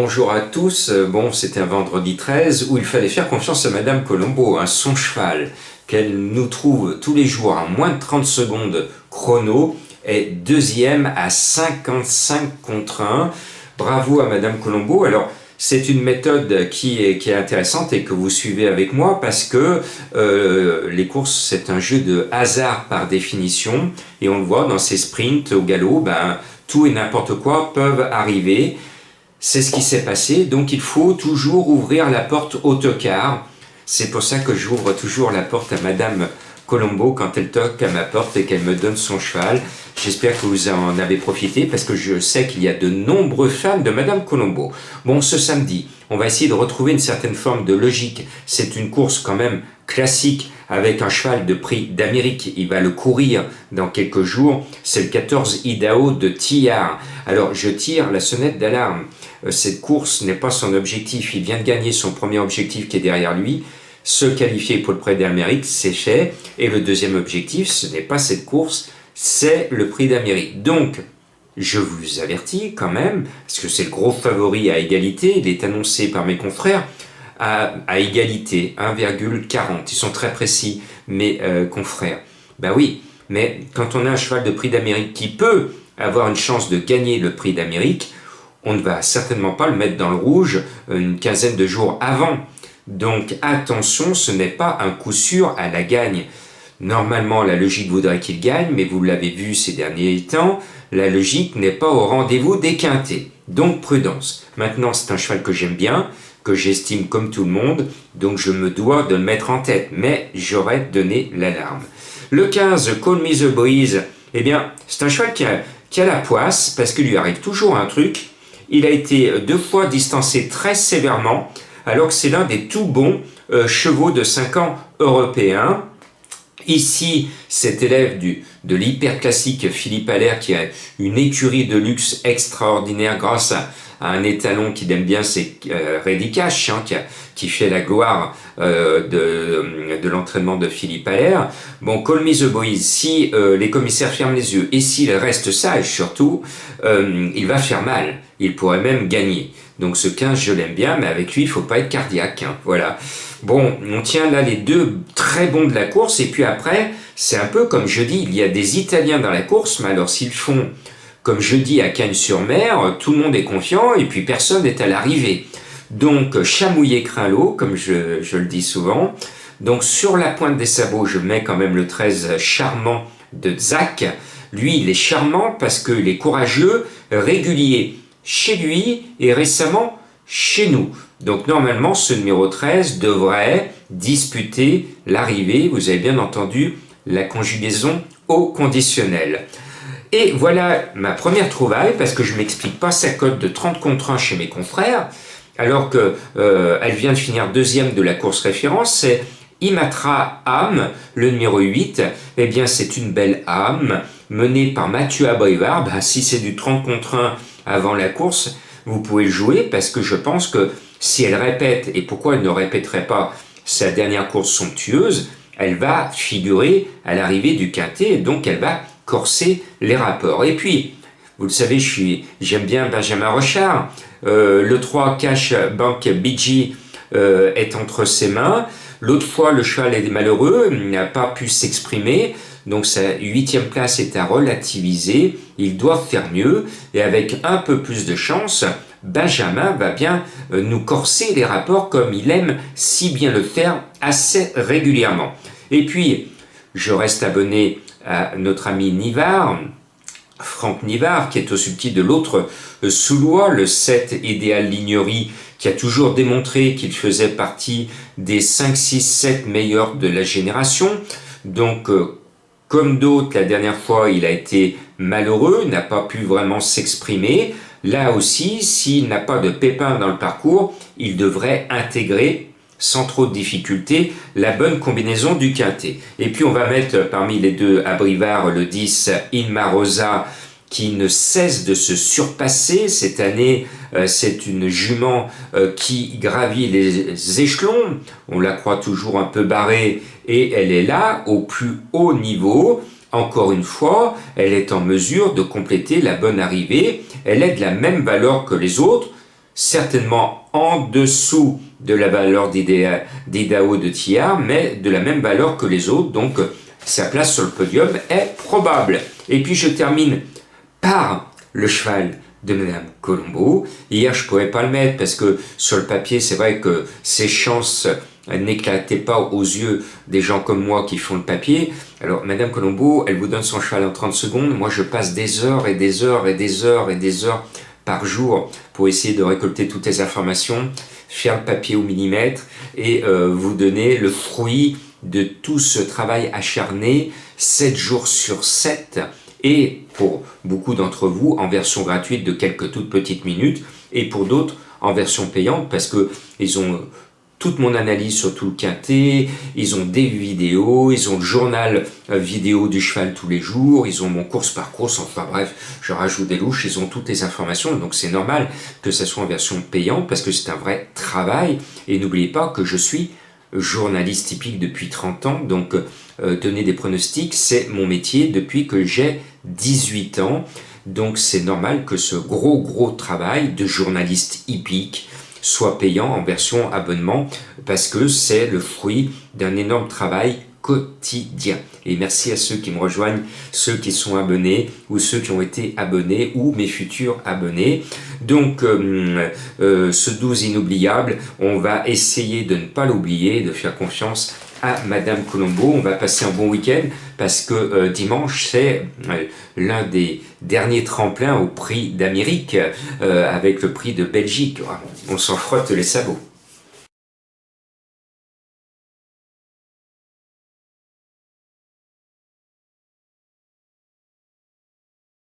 Bonjour à tous. Bon, c'était un vendredi 13 où il fallait faire confiance à Madame Colombo, son cheval, qu'elle nous trouve tous les jours à moins de 30 secondes chrono, est deuxième à 55 contre 1. Bravo à Madame Colombo. Alors, c'est une méthode qui est intéressante et que vous suivez avec moi parce que les courses, c'est un jeu de hasard par définition. Et on le voit dans ces sprints au galop, tout et n'importe quoi peuvent arriver. C'est ce qui s'est passé, donc il faut toujours ouvrir la porte autocar. C'est pour ça que j'ouvre toujours la porte à Madame Colombo quand elle toque à ma porte et qu'elle me donne son cheval. J'espère que vous en avez profité parce que je sais qu'il y a de nombreux fans de Madame Colombo. Bon, ce samedi, on va essayer de retrouver une certaine forme de logique. C'est une course quand même classique avec un cheval de prix d'Amérique. Il va le courir dans quelques jours. C'est le 14 Idaho de Tillard. Alors, je tire la sonnette d'alarme. Cette course n'est pas son objectif. Il vient de gagner son premier objectif qui est derrière lui. Se qualifier pour le prix d'Amérique, c'est fait. Et le deuxième objectif, ce n'est pas cette course, c'est le prix d'Amérique. Donc, je vous avertis quand même, parce que c'est le gros favori à égalité, il est annoncé par mes confrères, à égalité, 1,40. Ils sont très précis, mes confrères. Ben oui, mais quand on a un cheval de prix d'Amérique qui peut avoir une chance de gagner le prix d'Amérique, on ne va certainement pas le mettre dans le rouge une quinzaine de jours avant. Donc attention, ce n'est pas un coup sûr à la gagne. Normalement, la logique voudrait qu'il gagne, mais vous l'avez vu ces derniers temps, la logique n'est pas au rendez-vous des quintés. Donc prudence. Maintenant, c'est un cheval que j'aime bien, que j'estime comme tout le monde, donc je me dois de le mettre en tête, mais j'aurais donné l'alarme. Le 15, Call Me the Breeze, eh bien, c'est un cheval qui a la poisse, parce qu'il lui arrive toujours un truc. Il a été 2 fois distancé très sévèrement, alors que c'est l'un des tout bons chevaux de 5 ans européens. Ici, cet élève de l'hyper classique Philippe Allaire, qui a une écurie de luxe extraordinaire grâce à un étalon qu'il aime bien, c'est Reddy Cash, qui fait la gloire de l'entraînement de Philippe Allaire. Bon, Call Me the Breeze, si les commissaires ferment les yeux et s'il reste sage surtout, il va faire mal. Il pourrait même gagner. Donc ce 15, je l'aime bien, mais avec lui, il faut pas être cardiaque. Voilà. Bon, on tient là les deux très bons de la course, et puis après, c'est un peu comme je dis, il y a des Italiens dans la course, mais alors s'ils font comme je dis à Cagnes-sur-Mer, tout le monde est confiant, et puis personne n'est à l'arrivée. Donc, chat mouillé craint l'eau, comme je le dis souvent. Donc, sur la pointe des sabots, je mets quand même le 13 charmant de Zach. Lui, il est charmant parce qu'il est courageux, régulier chez lui et récemment chez nous. Donc normalement, ce numéro 13 devrait disputer l'arrivée. Vous avez bien entendu la conjugaison au conditionnel. Et voilà ma première trouvaille, parce que je ne m'explique pas sa cote de 30 contre 1 chez mes confrères, alors qu'elle vient de finir deuxième de la course référence. C'est Imatra Âme, le numéro 8. Eh bien, c'est une belle âme menée par Mathieu Abrivard. Si c'est du 30 contre 1 avant la course, vous pouvez le jouer, parce que je pense que si elle répète, et pourquoi elle ne répéterait pas sa dernière course somptueuse, elle va figurer à l'arrivée du quintet, et donc elle va corser les rapports. Et puis, vous le savez, j'aime bien Benjamin Rochard. Le 3 Cash Bank BG est entre ses mains. L'autre fois, le cheval est malheureux, il n'a pas pu s'exprimer. Donc sa 8e place est à relativiser, il doit faire mieux, et avec un peu plus de chance, Benjamin va bien nous corser les rapports comme il aime si bien le faire assez régulièrement. Et puis, je reste abonné à notre ami Nivard, Franck Nivard, qui est au subtil de l'autre Soulois, le 7 Idéal Lignerie, qui a toujours démontré qu'il faisait partie des 5, 6, 7 meilleurs de la génération. Donc, comme d'autres, la dernière fois, il a été malheureux, n'a pas pu vraiment s'exprimer. Là aussi, s'il n'a pas de pépins dans le parcours, il devrait intégrer, sans trop de difficulté, la bonne combinaison du quintet. Et puis, on va mettre parmi les deux à Brivard le 10, Ilma Rosa, qui ne cesse de se surpasser. Cette année, c'est une jument qui gravit les échelons. On la croit toujours un peu barrée, et elle est là, au plus haut niveau. Encore une fois, elle est en mesure de compléter la bonne arrivée. Elle est de la même valeur que les autres. certainement en dessous de la valeur d'IDAO de Thiard, mais de la même valeur que les autres, donc sa place sur le podium est probable. Et puis je termine par le cheval de Madame Colombo. Hier, je ne pouvais pas le mettre parce que sur le papier, c'est vrai que ses chances n'éclataient pas aux yeux des gens comme moi qui font le papier. Alors, Madame Colombo, elle vous donne son cheval en 30 secondes. Moi, je passe des heures et des heures et des heures et des heures par jour pour essayer de récolter toutes les informations, faire le papier au millimètre et vous donner le fruit de tout ce travail acharné, 7 jours sur 7, et pour beaucoup d'entre vous en version gratuite de quelques toutes petites minutes, et pour d'autres en version payante parce que ils ont toute mon analyse sur tout le quintet, ils ont des vidéos, ils ont le journal vidéo du cheval tous les jours, ils ont mon course par course, enfin bref, je rajoute des louches, ils ont toutes les informations, donc c'est normal que ça soit en version payante parce que c'est un vrai travail, et n'oubliez pas que je suis journaliste typique depuis 30 ans, donc donner des pronostics, c'est mon métier depuis que j'ai 18 ans, donc c'est normal que ce gros travail de journaliste hippique soit payant en version abonnement, parce que c'est le fruit d'un énorme travail quotidien. Et merci à ceux qui me rejoignent, ceux qui sont abonnés ou ceux qui ont été abonnés ou mes futurs abonnés. Donc ce 12 inoubliable, on va essayer de ne pas l'oublier, de faire confiance à Madame Colombo. On va passer un bon week-end parce que dimanche c'est l'un des derniers tremplins au prix d'Amérique avec le prix de Belgique. On s'en frotte les sabots.